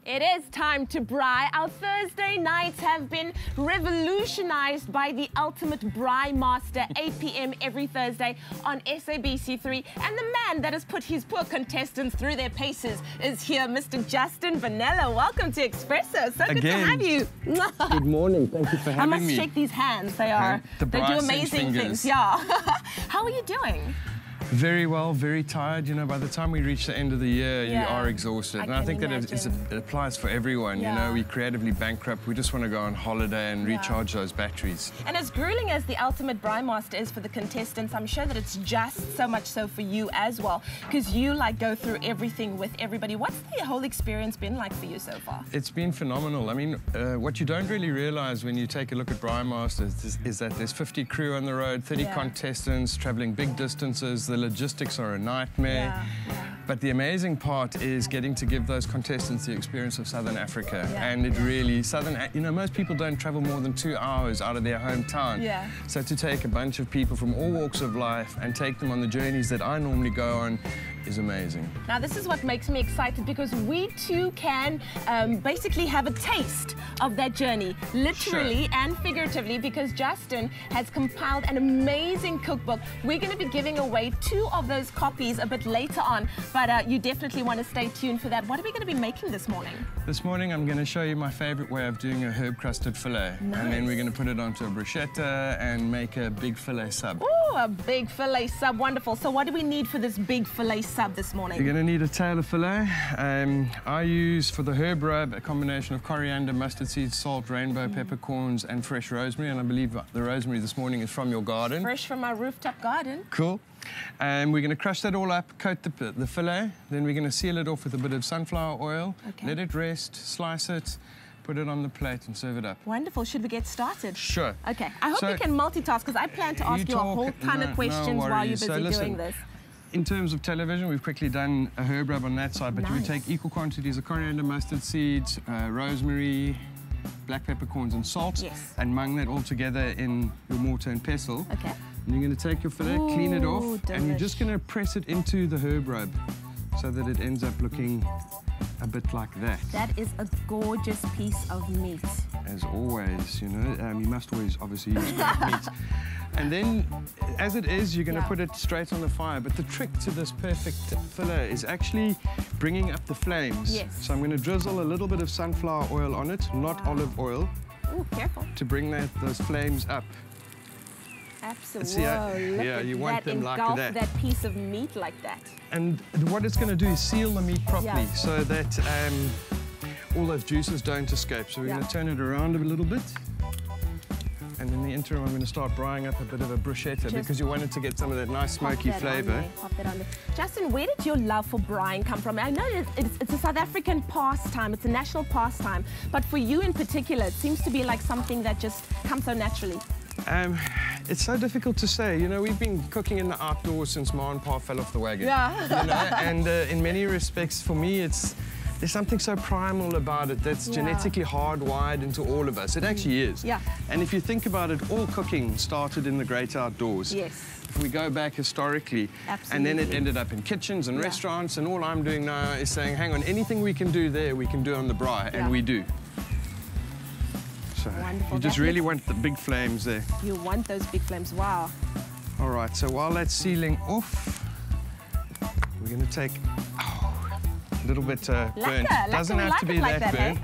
It is time to braai. Our Thursday nights have been revolutionized by the ultimate braai master, 8 p.m. every Thursday on SABC3. And the man that has put his poor contestants through their paces is here, Mr. Justin Vanilla. Welcome to Expresso. So good to have you. Good morning. Thank you for having me. I must shake these hands. They do amazing things. Yeah. How are you doing? Very well, very tired. You know, by the time we reach the end of the year, you are exhausted. And I think that it applies for everyone. You know, we creatively bankrupt. We just want to go on holiday and recharge those batteries. And as grueling as the ultimate braai master is for the contestants, I'm sure that it's just so much so for you as well, because you go through everything with everybody. What's the whole experience been like for you so far? It's been phenomenal. I mean, what you don't really realize when you take a look at braai masters is that there's 50 crew on the road, 30 contestants traveling big distances. The logistics are a nightmare. But the amazing part is getting to give those contestants the experience of Southern Africa. And it really, you know, most people don't travel more than 2 hours out of their hometown. So to take a bunch of people from all walks of life and take them on the journeys that I normally go on is amazing. Now, this is what makes me excited, because we too can basically have a taste of that journey, literally and figuratively, because Justin has compiled an amazing cookbook. We're going to be giving away 2 of those copies a bit later on, but you definitely want to stay tuned for that. What are we going to be making this morning? This morning I'm going to show you my favorite way of doing a herb-crusted fillet. And then we're going to put it onto a bruschetta and make a big fillet sub. Oh, a big fillet sub, wonderful. So what do we need for this big fillet sub this morning? You're going to need a tail of fillet. I use for the herb rub a combination of coriander, mustard seeds, salt, rainbow peppercorns and fresh rosemary, and I believe the rosemary this morning is from your garden. Fresh from my rooftop garden. Cool. And we're going to crush that all up, coat the fillet, then we're going to seal it off with a bit of sunflower oil, let it rest, slice it, put it on the plate and serve it up. Wonderful. Should we get started? Sure. Okay. I hope you can multitask, because I plan to ask you a whole ton of questions while you're busy doing this. In terms of television, we've quickly done a herb rub on that side, but we take equal quantities of coriander, mustard seeds, rosemary, black peppercorns and salt, and mung that all together in your mortar and pestle. Okay. And you're going to take your fillet, clean it off, and you're just going to press it into the herb rub so that it ends up looking a bit like that. That is a gorgeous piece of meat. As always, you know, you must always obviously use great meat. And then, as it is, you're going to put it straight on the fire. But the trick to this perfect fillet is actually bringing up the flames. So I'm going to drizzle a little bit of sunflower oil on it, not olive oil. Ooh, careful. To bring those flames up. Absolutely. You want them like that. That piece of meat like that. And what it's going to do is seal the meat properly so that all those juices don't escape. So we're going to turn it around a little bit. And in the interim, I'm going to start braaiing up a bit of a bruschetta, because you want it to get some of that nice smoky flavour. Justin, where did your love for braaiing come from? I know it's a South African pastime, it's a national pastime, but for you in particular, it seems to be like something that just comes so naturally. It's so difficult to say. You know, we've been cooking in the outdoors since Ma and Pa fell off the wagon. You know? And in many respects, for me, there's something so primal about it that's genetically hardwired into all of us. It actually is. And if you think about it, all cooking started in the great outdoors. If we go back historically, and then it ended up in kitchens and restaurants, and all I'm doing now is saying, hang on, anything we can do there, we can do on the braai, and we do. So you just really want the big flames there. You want those big flames, wow. All right, so while that's sealing off, we're going to take a little bit burnt. Doesn't have to be that burnt.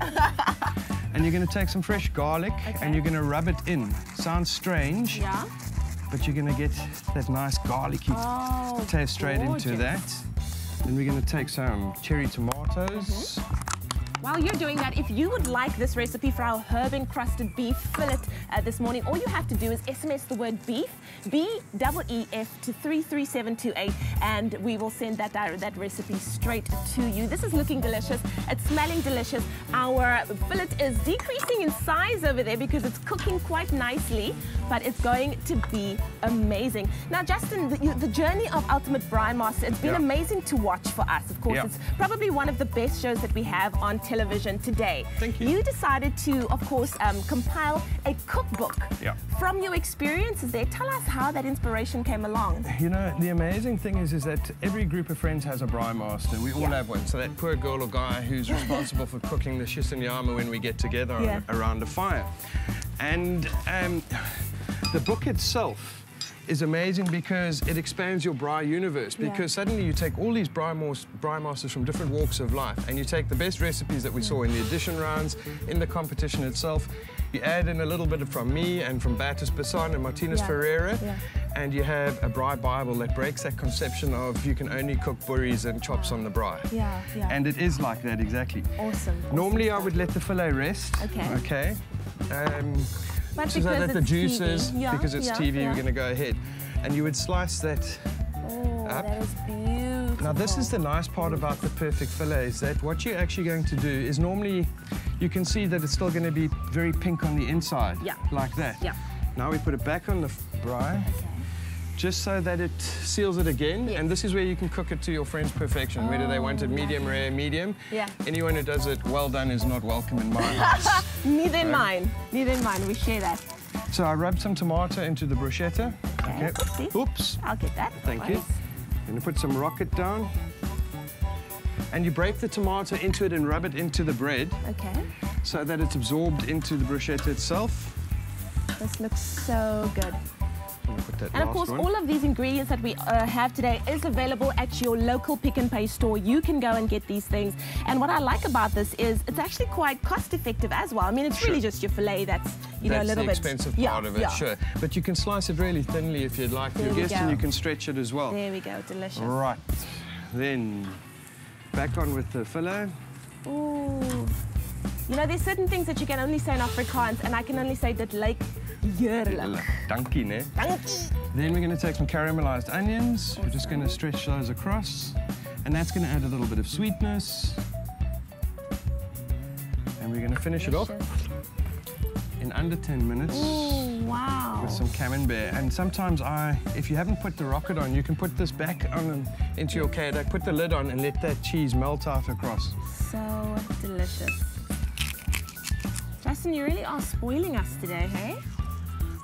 And you're going to take some fresh garlic and you're going to rub it in. Sounds strange, but you're going to get that nice garlicky taste straight into that. Then we're going to take some cherry tomatoes. While you're doing that, if you would like this recipe for our herb-crusted beef fillet this morning, all you have to do is SMS the word beef, B-E-E-F, to 33728, and we will send that recipe straight to you. This is looking delicious. It's smelling delicious. Our fillet is decreasing in size over there because it's cooking quite nicely, but it's going to be amazing. Now, Justin, the journey of Ultimate Braai Master, it's been amazing to watch for us. Of course, it's probably one of the best shows that we have on television. television today. Thank you. You decided to, of course, compile a cookbook. Yeah. From your experiences there, tell us how that inspiration came along. You know, the amazing thing is that every group of friends has a braai master. We all have one. So that poor girl or guy who's responsible for cooking the shish and yama when we get together around a fire. And the book itself is amazing because it expands your braai universe, because suddenly you take all these braai masters from different walks of life and you take the best recipes that we saw in the audition rounds, in the competition itself, you add in a little bit from me and from Batis Bassan and Martinez Ferreira, and you have a braai Bible that breaks that conception of you can only cook burries and chops on the braai. And it is like that, exactly. Awesome. Normally I would let the fillet rest. Okay. But so that the juices, because it's TV, we're going to go ahead. And you would slice that up. That is beautiful. Now, this is the nice part about the perfect fillet, is that what you're actually going to do is normally, you can see that it's still going to be very pink on the inside, like that. Now we put it back on the braai, just so that it seals it again. And this is where you can cook it to your friend's perfection, whether they want it medium rare, medium. Anyone who does it well done is not welcome in my house. Neither in mine. Neither in mine. We share that. So I rubbed some tomato into the bruschetta. Okay. Oops. I'll get that. Thank you. I'm going to put some rocket down. And you break the tomato into it and rub it into the bread. Okay. So that it's absorbed into the bruschetta itself. This looks so good. Put that And of course, all of these ingredients that we have today is available at your local Pick n Pay store. You can go and get these things. And what I like about this is it's actually quite cost effective as well. I mean, it's really just your fillet that's, you know, a little bit... That's the expensive part of it, sure. But you can slice it really thinly if you'd like for your guests, and you can stretch it as well. There we go, delicious. Right. Then back on with the fillet. Ooh. You know, there's certain things that you can only say in Afrikaans, and I can only say that like heerlijk. Dankie, ne? Dankie. Then we're going to take some caramelized onions. We're just going to stretch those across. And that's going to add a little bit of sweetness. And we're going to finish it off in under 10 minutes. Ooh, wow. With some camembert. And sometimes if you haven't put the rocket on, you can put this back on into your Kadak, put the lid on and let that cheese melt out across. So delicious. Justin, you really are spoiling us today, hey?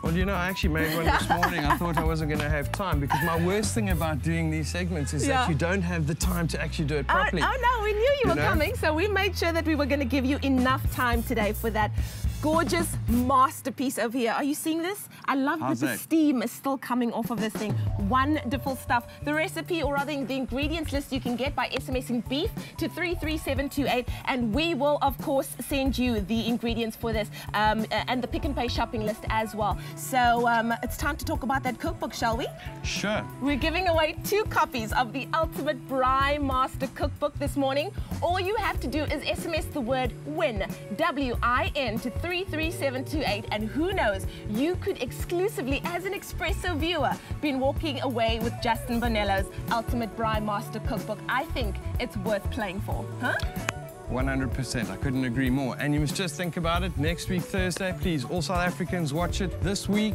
Well, you know, I actually made one this morning. I thought I wasn't going to have time, because my worst thing about doing these segments is that you don't have the time to actually do it properly. Oh, no, we knew you were coming, so we made sure that we were going to give you enough time today for that gorgeous masterpiece over here. Are you seeing this? I love that the steam is still coming off of this thing. Wonderful stuff. The recipe, or rather the ingredients list, you can get by SMSing beef to 33728, and we will, of course, send you the ingredients for this and the Pick n Pay shopping list as well. So it's time to talk about that cookbook, shall we? Sure. We're giving away 2 copies of the Ultimate Braai Master Cookbook this morning. All you have to do is SMS the word WIN, W-I-N, to 33728, and who knows, you could exclusively, as an Expresso viewer, been walking away with Justin Bonello's Ultimate Braai Master Cookbook. I think it's worth playing for, huh? 100%. I couldn't agree more. And you must just think about it. Next week, Thursday, please, all South Africans watch it. This week,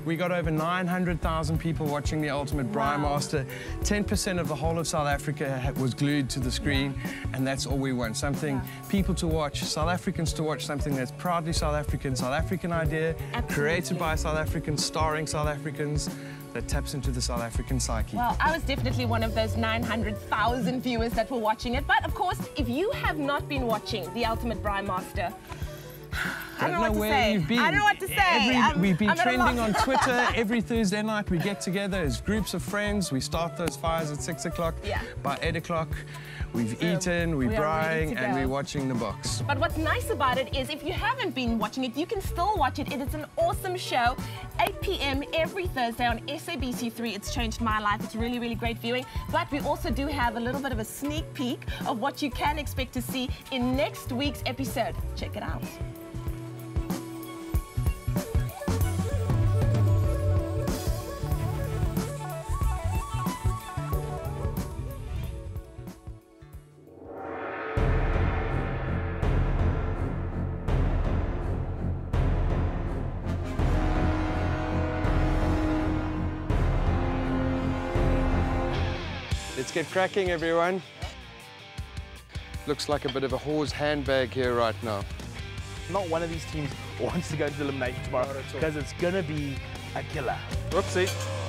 we got over 900,000 people watching the Ultimate Braai Master. 10% of the whole of South Africa was glued to the screen, and that's all we want. Something people to watch, South Africans to watch, something that's proudly South African idea, created by South Africans, starring South Africans, that taps into the South African psyche. Well, I was definitely one of those 900,000 viewers that were watching it. But of course, if you have not been watching the Ultimate Braai Master, I don't know where you've been. I don't know what to say. We've been trending on Twitter. Every Thursday night we get together as groups of friends. We start those fires at 6 o'clock. By 8 o'clock, we've eaten, we're braaiing, and we're watching the box. But what's nice about it is if you haven't been watching it, you can still watch it. It is an awesome show. 8 p.m. every Thursday on SABC3. It's changed my life. It's really, really great viewing. But we also do have a little bit of a sneak peek of what you can expect to see in next week's episode. Check it out. Let's get cracking, everyone. looks like a bit of a whore's handbag here right now. Not one of these teams wants to go into elimination tomorrow because it's going to be a killer. Whoopsie.